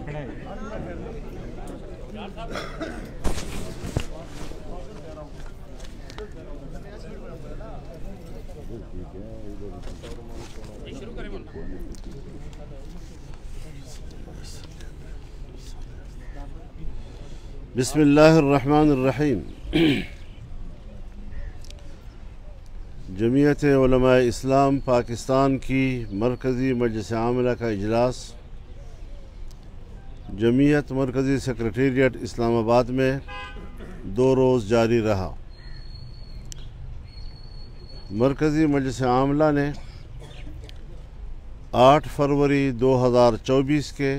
बिस्मिल्लाहिर्रहमानिर्रहीम। जमीयत उलमाए इस्लाम पाकिस्तान की मरकज़ी मजलिस आमिला का इजलास जमीयत मरकज़ी सेक्रेटेरिएट इस्लामाबाद में 2 रोज़ जारी रहा। मरकज़ी मजलिस आमिला ने 8 फरवरी 2024 के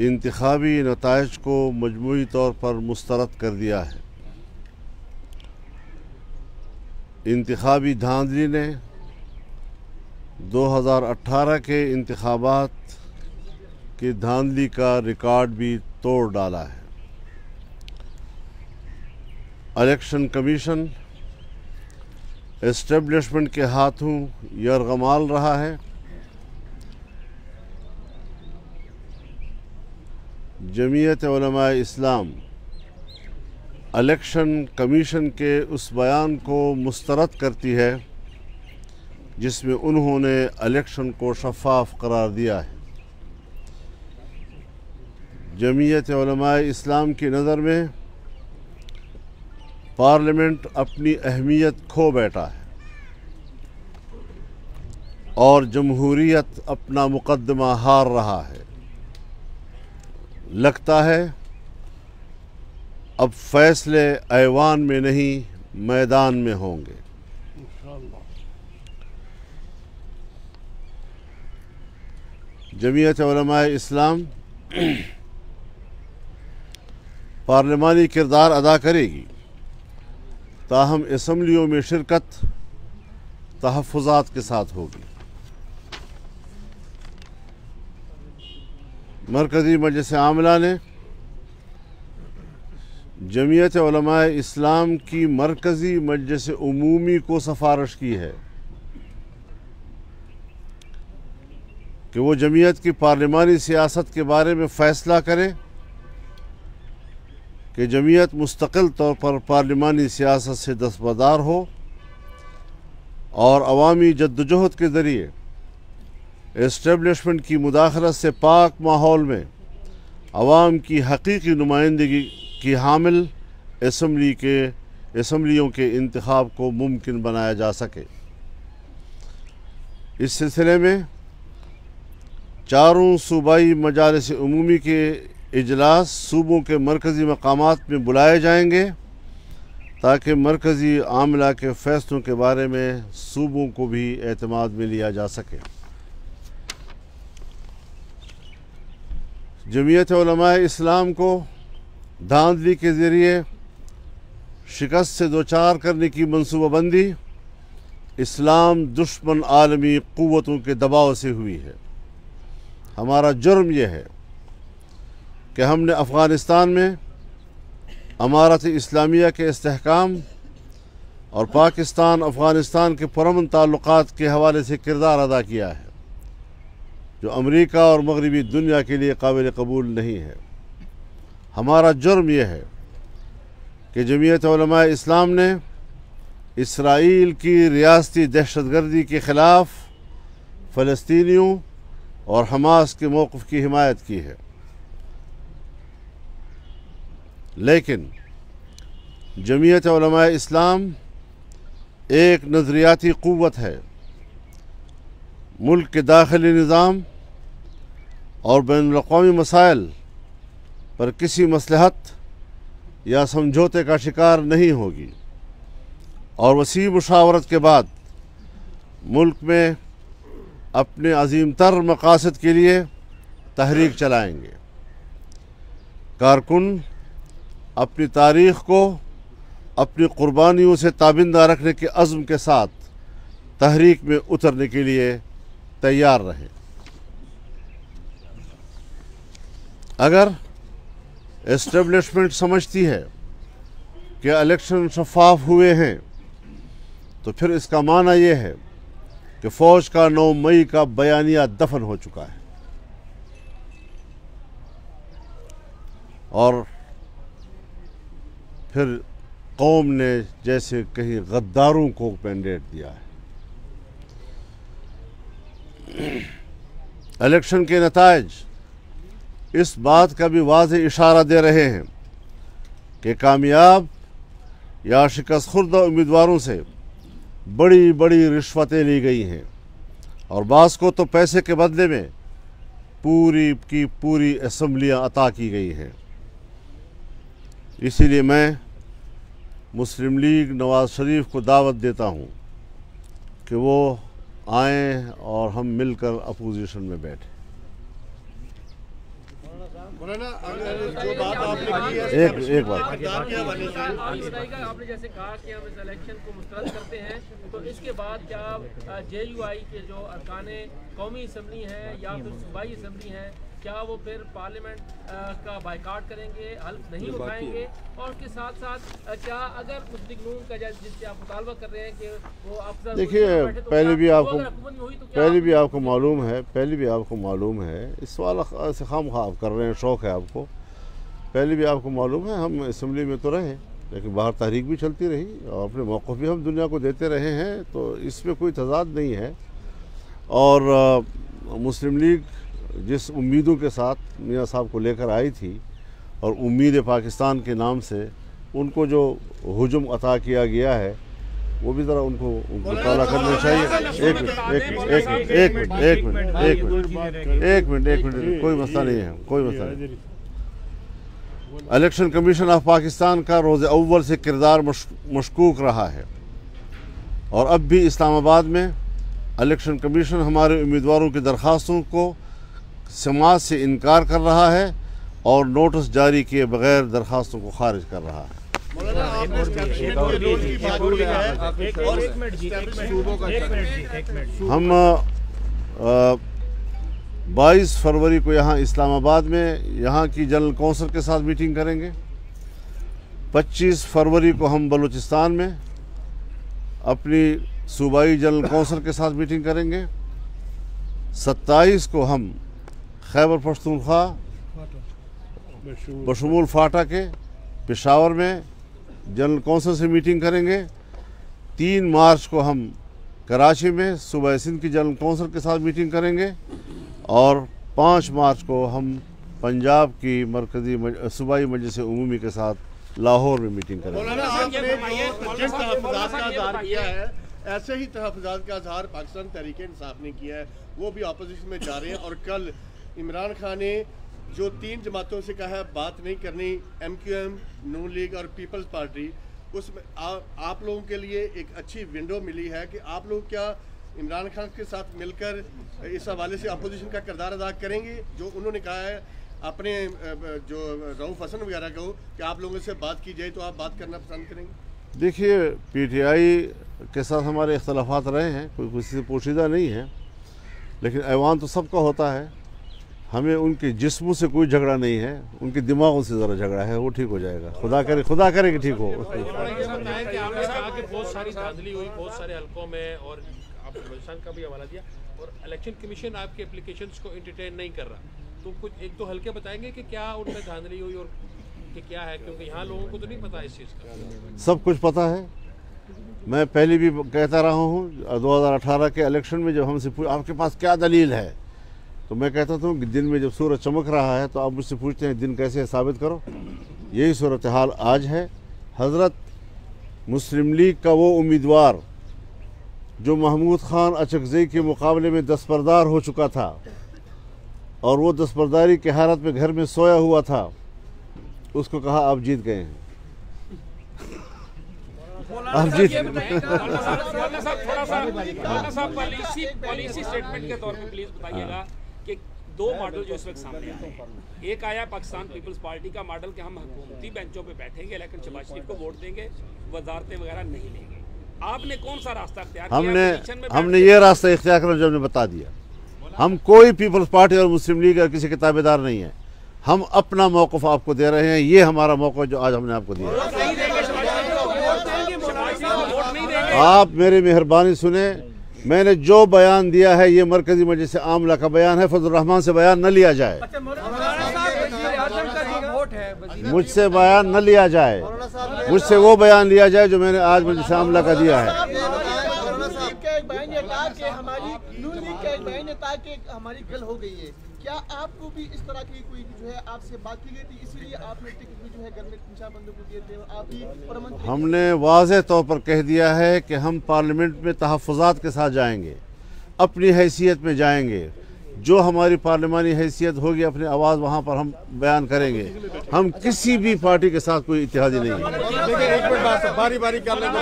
इंतखाबी नताइज को मजमूई तौर पर मुस्तरद कर दिया है। इंतखाबी धांधली ने 2018 के इंतखाबात की धांधली का रिकॉर्ड भी तोड़ डाला है। इलेक्शन कमीशन एस्टेब्लिशमेंट के हाथों यरगमाल रहा है। जमीयत उलमाए इस्लाम इलेक्शन कमीशन के उस बयान को मुस्तरद करती है जिसमें उन्होंने इलेक्शन को शफ़ाफ़ करार दिया है। जमीयत उलमाए इस्लाम की नज़र में पार्लियामेंट अपनी अहमियत खो बैठा है और जमहूरियत अपना मुकद्दमा हार रहा है। लगता है अब फैसले ऐवान में नहीं मैदान में होंगे। जमीयत उलमाए इस्लाम पार्लिमानी किरदार अदा करेगी, ताहम असम्बलियों में शिरकत तहफ़्फ़ुज़ात के साथ होगी। मरकज़ी मजलिस आमिला ने जमीयत उलमाए इस्लाम की मरकज़ी मजलिस उमूमी को सिफारिश की है कि वो जमीयत की पार्लिमानी सियासत के बारे में फ़ैसला करे कि जमीयत मुस्तकिल तौर पर पार्लिमानी सियासत से दस्तबरदार हो और अवामी जद्दोजहद के ज़रिए एस्टेब्लिशमेंट की मुदाखलत से पाक माहौल में अवाम की हकीकी नुमाइंदगी की हामिल असम्बलियों के इंतखाब को मुमकिन बनाया जा सके। इस सिलसिले में चारों सूबाई मजालिस उमूमी के इजलास सूबों के मरकज़ी मकामात में बुलाए जाएंगे ताकि मरकज़ी आमिला के फ़ैसलों के बारे में सूबों को भी एतमाद में लिया जा सके। जमीयत उलमाए इस्लाम को धांधली के ज़रिए शिकस्त से दोचार करने की मनसूबाबंदी इस्लाम दुश्मन आलमी क़ुव्वतों के दबाव से हुई है। हमारा जुर्म यह है कि हमने अफ़ग़ानिस्तान में अमारत इस्लामिया के इस्तेहकाम और पाकिस्तान अफ़ग़ानिस्तान के पुरअमन ताल्लुक़ात के हवाले से किरदार अदा किया है जो अमरीका और मगरबी दुनिया के लिए काबिल कबूल नहीं है। हमारा जुर्म यह है कि जमीयत उलमाए इस्लाम ने इसराइल की रियासती दहशतगर्दी के ख़िलाफ़ फ़लस्तीनियों और हमास के मौक़िफ़ की हिमायत की है, लेकिन जमीयत उलमाए इस्लाम एक नज़रियाती क़ुव्वत है। मुल्क के दाखिली निज़ाम और बैनुल-अक़वामी मसाइल पर किसी मसलहत या समझौते का शिकार नहीं होगी और वसी मुशावरत के बाद मुल्क में अपने अज़ीम तर मक़ासद के लिए तहरीक चलाएंगे। कारकुन अपनी तारीख़ को अपनी क़ुरबानियों से ताबिंदा रखने के अज़्म के साथ तहरीक में उतरने के लिए तैयार रहें। अगर एस्टेब्लिशमेंट समझती है कि इलेक्शन शफ़ाफ हुए हैं तो फिर इसका माना यह है कि फ़ौज का 9 मई का बयानिया दफन हो चुका है। और फिर कौम ने जैसे कहीं गद्दारों को मैंडेट दिया है। इलेक्शन के नताइज इस बात का भी वाज़ेह इशारा दे रहे हैं कि कामयाब या शिकस्त खुर्दा उम्मीदवारों से बड़ी बड़ी रिश्वतें ली गई हैं और बास को तो पैसे के बदले में पूरी की पूरी असम्बलियाँ अता की गई हैं। इसीलिए मैं मुस्लिम लीग नवाज़ शरीफ को दावत देता हूँ कि वो आएँ और हम मिलकर अपोजिशन में बैठें। जो बात आपने की है, एक बात आपने जैसे कहा कि हम इस इलेक्शन को मुस्तरद करते हैं, तो इसके बाद क्या JUI के जो अरकाने कौमी असम्बली हैं या फिर सूबाई असम्बली हैं, क्या वो फिर पार्लियामेंट का बाइकाट करेंगे, हल्फ नहीं उठाएंगे? और उसके साथ साथ क्या अगर मुस्लिम नून का जिससे आप मुतालबा कर रहे हैं कि वो अफसर देखिए, पहले भी आपको मालूम है इस सवाल से खामखा आप कर रहे हैं, शौक़ है आपको। पहले भी आपको मालूम है हम असम्बली में तो रहे, लेकिन बाहर तहरीक भी चलती रही और अपने मौक़िफ़ भी हम दुनिया को देते रहे हैं, तो इसमें कोई तज़ाद नहीं है। और मुस्लिम लीग जिस उम्मीदों के साथ मियाँ साहब को लेकर आई थी और उम्मीद पाकिस्तान के नाम से उनको जो हुजूम अता किया गया है, वो भी ज़रा उनको मुताला करना चाहिए। एक मिनट, कोई मसला नहीं है, कोई मसला नहीं। इलेक्शन कमीशन ऑफ पाकिस्तान का रोज़ अव्वल से किरदार मशकूक रहा है और अब भी इस्लामाबाद में इलेक्शन कमीशन हमारे उम्मीदवारों की दरख्वास्तों को समाज से इनकार कर रहा है और नोटिस जारी किए बगैर दरख्वास्तों को खारिज कर रहा है। हम 22 फरवरी को यहाँ इस्लामाबाद में यहाँ की जनरल कौंसिल के साथ मीटिंग करेंगे। 25 फरवरी को हम बलूचिस्तान में अपनी सूबाई जनरल कौंसिल के साथ मीटिंग करेंगे। 27 को हम खैबर पख्तूनख्वा बशमूल फाटा के पेशावर में जनरल कौंसिल से मीटिंग करेंगे। 3 मार्च को हम कराची में सूबा सिंध की जनरल कौंसिल के साथ मीटिंग करेंगे और 5 मार्च को हम पंजाब की मरकज़ी सूबाई मजलिस उमूमी के साथ लाहौर में मीटिंग करेंगे। ऐसे ही तहफ़्फ़ुज़ात का इज़हार पाकिस्तान तहरीक इंसाफ ने किया है, वो भी अपोजिशन में जा रहे हैं। और कल इमरान खान ने जो 3 जमातों से कहा है बात नहीं करनी, MQM, नून लीग और पीपल्स पार्टी, उसमें आप लोगों के लिए एक अच्छी विंडो मिली है कि आप लोग क्या इमरान खान के साथ मिलकर इस हवाले से अपोजिशन का किरदार अदा करेंगे, जो उन्होंने कहा है अपने जो रऊफ़ हसन वगैरह को कि आप लोगों से बात की जाए तो आप बात करना पसंद करेंगे? देखिए, PTI के साथ हमारे इख्तलाफात रहे हैं, कोई किसी से पोशीदा नहीं है, लेकिन ऐवान तो सबका होता है। हमें उनके जिस्मों से कोई झगड़ा नहीं है, उनके दिमागों से ज़रा झगड़ा है, वो ठीक हो जाएगा। खुदा करे कि ठीक हो। बहुत सारी धांधली हुई बहुत सारे हलकों में और आपने बलूचिस्तान का भी हवाला दिया और इलेक्शन कमीशन आपके एप्लीकेशंस को एंटरटेन नहीं कर रहा, तो कुछ 1-2 हलके बताएंगे कि क्या उनमें धांधली हुई और कि क्या है, क्योंकि यहाँ लोगों को तो नहीं पता इस चीज़ का। सब कुछ पता है। मैं पहले भी कहता रहा हूँ, 2018 के इलेक्शन में जब हमसे आपके पास क्या दलील है, तो मैं कहता था कि दिन में जब सूरज चमक रहा है तो आप मुझसे पूछते हैं दिन कैसे है, साबित करो। यही सूरत हाल आज है। हज़रत मुस्लिम लीग का वो उम्मीदवार जो महमूद खान अचकज़ई के मुकाबले में दस्तबरदार हो चुका था और वो दस्तबरदारी की हालत में घर में सोया हुआ था, उसको कहा आप जीत गए हैं। आप जीत पॉलिसी स्टेटमेंट के तौर पे प्लीज बताइएगा कि 2 मॉडल जो इस वक्त सामने आए हैं, एक आया पाकिस्तान पीपल्स पार्टी का मॉडल कि हम हुकूमती बेंचों पे बैठेंगे लेकिन शहबाज शरीफ को वोट देंगे, वजारतें वगैरह नहीं लेंगे। आपने कौन सा रास्ता इख्तियार किया? हमने ये रास्ता इख्तियार करना जो हमने बता दिया। हम कोई पीपल्स पार्टी और मुस्लिम लीग और किसी के ताबेदार नहीं है। हम अपना मौक़िफ़ आपको दे रहे हैं, ये हमारा मौक़िफ़ जो आज हमने आपको दिया। आप मेरी मेहरबानी सुने, मैंने जो बयान दिया है ये मरकज़ी मजलिस आमला का बयान है, फजल रहमान से बयान न लिया जाए। अच्छा, मौलाना साहब, वज़ीर आज़म का जो वोट है मुझसे बयान न लिया जाए, मुझसे वो बयान लिया जाए जो मैंने आज मजलिस आमला का दिया है। हमारी गल हो गई है, क्या आपको भी इस तरह की कोई जो है आपसे बात की गई थी, इसीलिए आपने टिकट भी जो है घर में 3-4 बंदों को दिए थे? आप ही हमने वाज़ेह तौर पर कह दिया है कि हम पार्लियामेंट में तहफ़्फ़ुज़ात के साथ जाएंगे, अपनी हैसियत में जाएंगे, जो हमारी पार्लिमानी हैसियत होगी अपनी आवाज़ वहाँ पर हम बयान करेंगे। हम किसी भी पार्टी के साथ कोई इत्तेहादी नहीं है। बारी बारी कर लेंगे,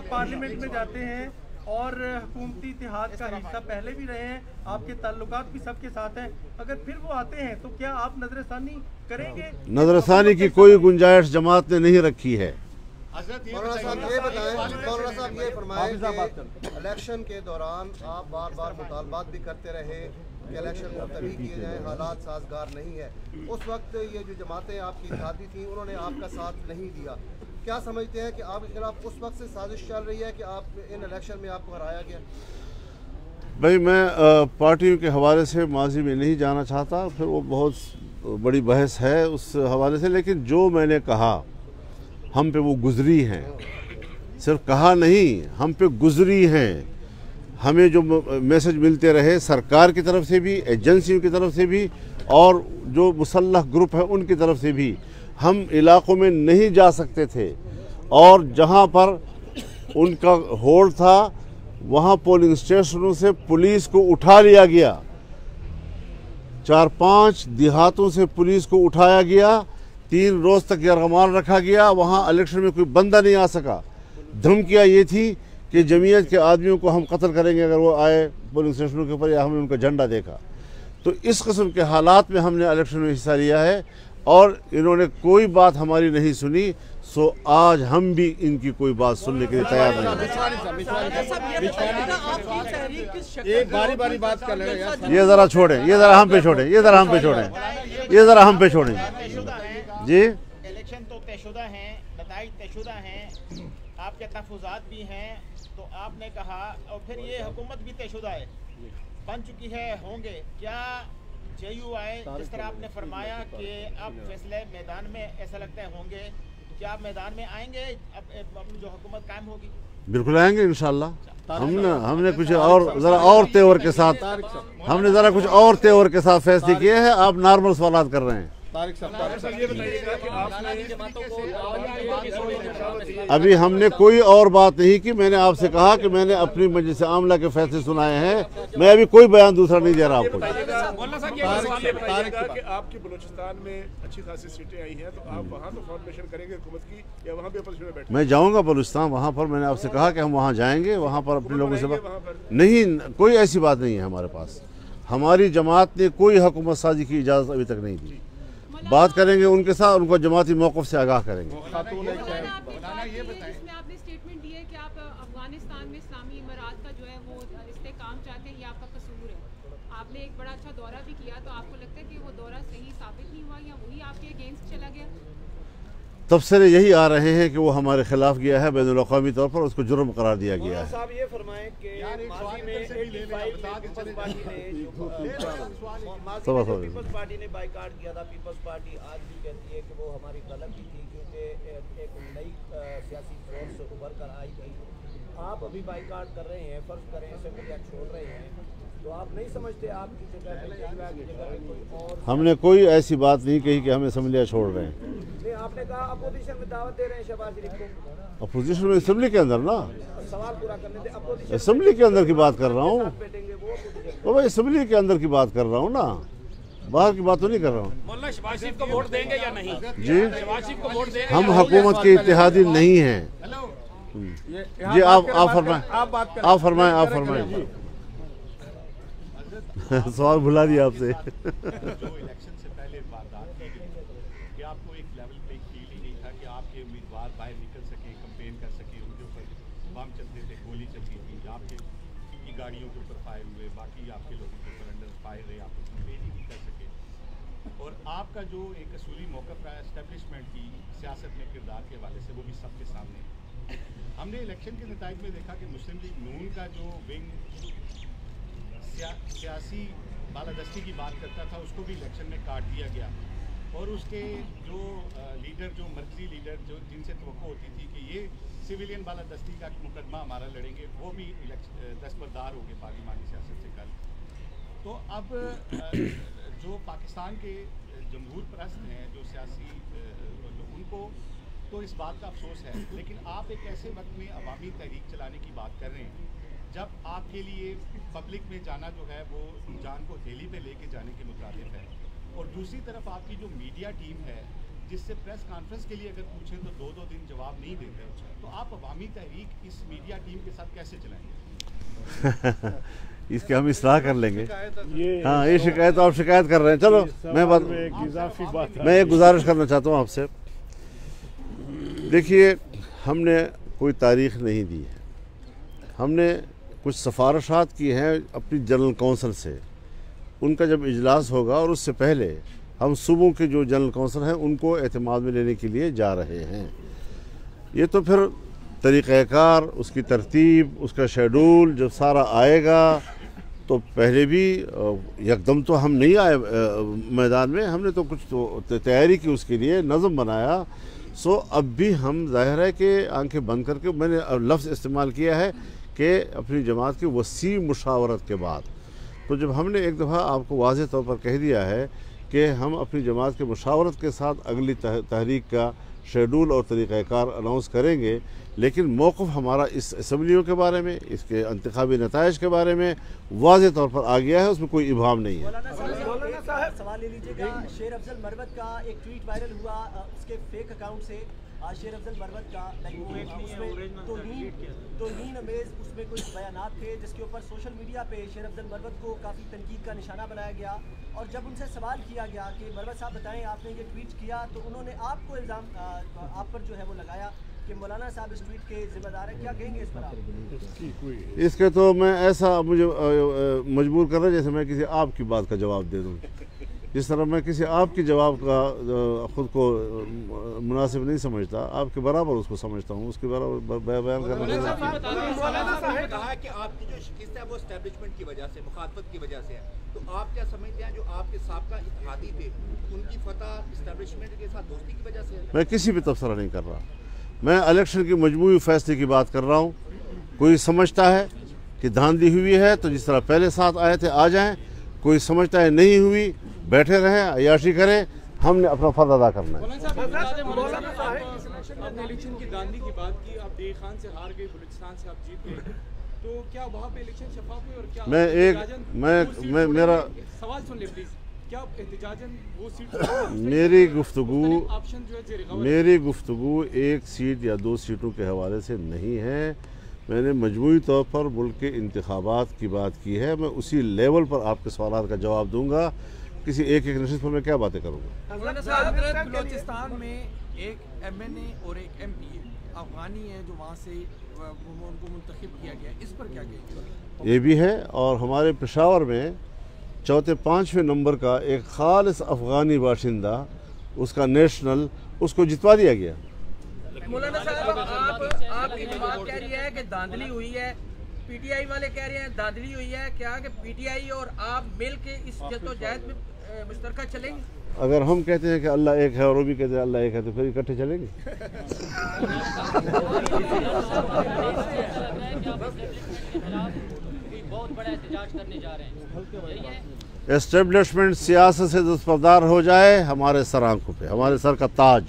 पार्लियामेंट में जाते हैं और हुकूमती इत्तेहाद का हिस्सा पहले भी रहे हैं, आपके ताल्लुकात भी सबके साथ हैं, अगर फिर वो आते हैं तो क्या आप नजरसानी करेंगे? नजरसानी की कोई गुंजाइश जमात ने नहीं रखी है। मौलाना साहब ये बताएं, मौलाना साहब ये फरमाएं कि इलेक्शन के दौरान आप बार बार मुतालबात भी करते रहे कि इलेक्शन मुलतवी किए जाएं, हालात साजगार नहीं है। उस वक्त ये जो जमातें आपकी इत्तेहादी थी उन्होंने आपका साथ नहीं दिया, क्या समझते हैं कि आपके खिलाफ उस वक्त से साजिश चल रही है कि आप इन इलेक्शन में आपको हराया गया? भाई मैं पार्टियों के हवाले से माजी में नहीं जाना चाहता, फिर वो बहुत बड़ी बहस है उस हवाले से, लेकिन जो मैंने कहा हम पे वो गुजरी हैं, सिर्फ कहा नहीं हम पे गुजरी हैं। हमें जो मैसेज मिलते रहे सरकार की तरफ से भी, एजेंसियों की तरफ से भी और जो मुसल्लह ग्रुप है उनकी तरफ से भी, हम इलाकों में नहीं जा सकते थे और जहां पर उनका होल्ड था वहां पोलिंग स्टेशनों से पुलिस को उठा लिया गया, 4-5 देहातों से पुलिस को उठाया गया, 3 रोज़ तक यरगमाल रखा गया, वहाँ इलेक्शन में कोई बंदा नहीं आ सका। धमकियाँ ये थी कि जमीयत के आदमियों को हम कत्ल करेंगे अगर वो आए पोलिंग स्टेशनों के ऊपर या हमने उनका झंडा देखा। तो इस किस्म के हालात में हमने इलेक्शन में हिस्सा लिया है और इन्होंने कोई बात हमारी नहीं सुनी, सो आज हम भी इनकी कोई बात सुनने के लिए तैयार नहीं है। एक बारी बारी बात कर लेंगे यार। ये ज़रा छोड़ें, ये ज़रा हम पे छोड़ें, ये ज़रा हम पे छोड़ें, ये ज़रा हम पे छोड़ें जी। इलेक्शन तो तयशुदा हैं, नताइज तयशुदा हैं, आपके तहफ़्फ़ुज़ात भी हैं, तो आपने कहा और फिर ये हुकूमत भी तयशुदा है, बन चुकी है, होंगे क्या JUI जिस तरह आपने फरमाया कि अब फैसले मैदान में ऐसा लगता है होंगे, क्या आप मैदान में आएंगे अब जो हुकूमत कायम होगी? बिल्कुल आएंगे इंशाल्लाह। हमने कुछ और ज़रा और तेवर के साथ हमने ज़रा कुछ और तेवर के साथ फैसले किए हैं। आप नॉर्मल सवाल कर रहे हैं। अभी हमने कोई और बात नहीं की, मैंने आपसे कहा कि मैंने अपनी मजलिस आमला के फैसले सुनाए हैं, मैं अभी कोई बयान दूसरा नहीं दे रहा आपको। आपकी बलूचिस्तान में अच्छी खासी सीटें आई हैं, तो आप वहाँ तो फॉर्मेशन करेंगे हुकूमत की या वहाँ भी अपोजिशन में बैठे? मैं जाऊँगा बलूचिस्तान, वहाँ पर मैंने आपसे कहा कि हम वहाँ जाएंगे, वहाँ पर अपने लोगों से नहीं, कोई ऐसी बात नहीं है हमारे पास। हमारी जमात ने कोई हुकूमत साजी की इजाज़त अभी तक नहीं दी। बात करेंगे उनके साथ, उनको जमाती मौक़िफ़ से आगाह करेंगे। आपने स्टेटमेंट दी है कि आप अफगानिस्तान में इस्लामी इमारात का जो है वो इस्तेकाम चाहते हैं, ये आपका कसूर है। आपने एक बड़ा अच्छा दौरा भी किया, तो आपको लगता है कि वो दौरा सही साबित नहीं हुआ या वही आपके अगेंस्ट चला गया? तबसरे यही आ रहे हैं कि वो हमारे खिलाफ गया है, बैनुल अक़वामी तौर पर उसको जुर्म करार दिया गया है। साहब ये फरमाएं कि माजी में 85 पीपल्स पार्टी ने बाइकाट किया था। पीपल्स पार्टी आज भी कहती है कि वो हमारी गलती थी क्योंकि एक नई सियासी फोर्स उभर कर आई थी। आप अभी बाइकाट कर रहे हैं, फर्ज करें असेंबलियाँ छोड़ रहे हैं, तो आप नहीं समझते आपकी जगह कोई और? हमने कोई ऐसी बात नहीं कही कि हम असेंबलियाँ छोड़ रहे हैं। नहीं, आपने कहा अपोजिशन में दावत दे रहे हैं शहबाज शरीफ को। अपोजिशन में असेंबली के अंदर ना, सवाल पूरा करने दे। अपोजिशन असेंबली के अंदर की बात कर रहा हूँ, बैठेंगे वो तो भाई असेंबली के अंदर की बात कर रहा हूँ ना, बाहर की बात तो नहीं कर रहा हूँ। मौलाना शहबाज शरीफ को वोट देंगे या नहीं? जी, शहबाज शरीफ को वोट देंगे? हम हुकूमत के इत्तेहादी नहीं हैं। जी आप फरमाएं जी। सवाल भुला दिया आपसे। जो इलेक्शन से पहले वारदात की गई कि आपको एक लेवल पे फील ही नहीं था कि आपके उम्मीदवार बाहर निकल सके, कैंपेन कर सके, उनके ऊपर बम चलते थे, गोली चलती थी, आपके की गाड़ियों के ऊपर फायर हुए, बाकी आपके लोगों के ऊपर अंडर फायर रहे, आप कैंपेन ही नहीं कर सके। और आपका जो एक असूली मौक़िफ़ रहा एस्टेब्लिशमेंट की सियासत में किरदार के हवाले से, वो भी सबके सामने। हमने इलेक्शन के नताइज में देखा कि मुस्लिम लीग नून का जो विंग सियासी बालादस्ती की बात करता था उसको भी इलेक्शन में काट दिया गया, और उसके जो लीडर, जो मर्कजी लीडर, जो जिनसे तवक्को होती थी कि ये सिविलियन बालादस्ती का मुकदमा हमारा लड़ेंगे, वो भी दस्तबरदार हो गए पार्लिमानी सियासत से कल। तो अब जो पाकिस्तान के जमहूर परस्त हैं, जो सियासी उनको तो इस बात का अफसोस है, लेकिन आप एक ऐसे वक्त में अवामी तहरीक चलाने की बात कर रहे हैं जब आपके लिए पब्लिक में जाना जो है वो जान को हथेली पे लेके जाने के मुताबिक है, और दूसरी तरफ आपकी जो मीडिया टीम है जिससे प्रेस कॉन्फ्रेंस के लिए अगर पूछें तो 2-2 दिन जवाब नहीं देते, तो आप अवामी तहरीक इस मीडिया टीम के साथ कैसे चलाएंगे? इसके हम इस्लाह कर लेंगे। हाँ, ये शिकायत आप शिकायत कर रहे हैं। चलो मैं एक गुजारिश करना चाहता हूँ आपसे। देखिए, हमने कोई तारीख नहीं दी है, हमने कुछ सिफारिशात की हैं अपनी जनरल कौंसिल से। उनका जब इजलास होगा और उससे पहले हम सूबों के जो जनरल कौंसिल हैं उनको एतमाद में लेने के लिए जा रहे हैं। ये तो फिर तरीक़ाकार, उसकी तरतीब, उसका शेड्यूल जब सारा आएगा तो पहले भी यकदम तो हम नहीं आए मैदान में, हमने तो कुछ तो तैयारी की, उसके लिए नज़म बनाया। सो अब भी हम जाहिर है कि आंखें बंद करके, मैंने लफ्ज़ इस्तेमाल किया है कि अपनी जमात की वसी मुशावरत के बाद, तो जब हमने एक दफ़ा आपको वाज़ेह तौर पर कह दिया है कि हम अपनी जमात के मुशावरत के साथ अगली तहरीक का शेड्यूल और तरीक़ाकार अनाउंस करेंगे, लेकिन मौक़िफ़ हमारा इस असम्बलियों के बारे में, इसके इंतखाबी नताइज के बारे में वाज़ेह तौर पर आ गया है, उसमें कोई इबाम नहीं है। सवाल ले लीजिएगा। शेर अफजल मरवत का एक ट्वीट वायरल हुआ उसके फेक अकाउंट से। शेर अफजल मरवत का तौहीन अमेज़ उसमें कुछ बयानात थे जिसके ऊपर सोशल मीडिया पे शेर अफजल मरवत को काफ़ी तनकीद का निशाना बनाया गया, और जब उनसे सवाल किया गया कि मरवत साहब बताएं आपने ये ट्वीट किया, तो उन्होंने आपको इल्ज़ाम आप पर जो है वो लगाया कि मौलाना साहब इस ट्वीट के जिम्मेदार हैं। क्या कहेंगे इस पर आप? इसके तो मैं ऐसा मुझे मजबूर कर रहा है जैसे मैं किसी आपकी बात का जवाब दे दूँ, जिस तरह मैं किसी आपके जवाब का ख़ुद को मुनासिब नहीं समझता, आपके बराबर उसको समझता हूँ, उसके बराबर बयान करना। कहा कि आपकी जो शिकस्त है वो एस्टेब्लिशमेंट की वजह से, मुखातबत की वजह से है, तो आप क्या समझते हैं जो आपके साबका इत्तेहादी थे उनकी फतह एस्टेब्लिशमेंट के साथ दोस्ती की वजह से है? मैं किसी भी तबसरा नहीं कर रहा, मैं इलेक्शन की मजमूई फैसले की बात कर रहा हूँ। कोई समझता है कि धांधली हुई है तो जिस तरह पहले साथ आए थे आ जाएं, कोई समझता है नहीं हुई, बैठे रहें, अय्याशी करें, हमने अपना फर्ज अदा करना है। आपने इलेक्शन की धांधली की बात की, आप देख खान से हार गए, बलूचिस्तान से आप जीत गए, तो क्या वहाँ पे इलेक्शन शफाफ हुई? और क्या मैं मेरा सवाल सुन ले प्लीज, क्या एहतिजाजन वो सीट मेरी गुफ्तगू एक सीट या 2 सीटों के हवाले से नहीं है, मैंने मजमूई तौर पर मुल्क के इंतखाबात की बात की है। मैं उसी लेवल पर आपके सवाल का जवाब दूंगा, किसी एक नशिस्त पर मैं क्या बातें करूँगा। बलूचिस्तान में एक MNA और एक MP अफगानी है जो वहाँ से उनको मुंतखब किया गया, इस पर क्या कहेंगे? ये भी है, और हमारे पेशावर में 4-5वें नंबर का एक खालिस अफगानी बाशिंदा, उसका नेशनल, उसको जितवा दिया गया। मौलाना साहब, आपकी जमात कह रही है कि धांधली हुई है, PTI वाले कह रहे हैं धांधली हुई है, क्या कि PTI और आप मिल के इस जद्दोजहद में मुश्तरका चलेंगे? अगर हम कहते हैं कि अल्लाह एक है और वो भी कहते हैं अल्लाह एक है, तो फिर इकट्ठे चलेंगे। बहुत बड़ा एहतजाज करने जा रहे हैं। एस्टेब्लिशमेंट सियासत से दस्तबरदार हो जाए, हमारे सर आंखों पे, हमारे सर का ताज।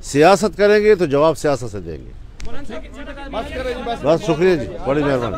सियासत करेंगे तो जवाब सियासत से देंगे। बस शुक्रिया जी, बड़ी मेहरबानी।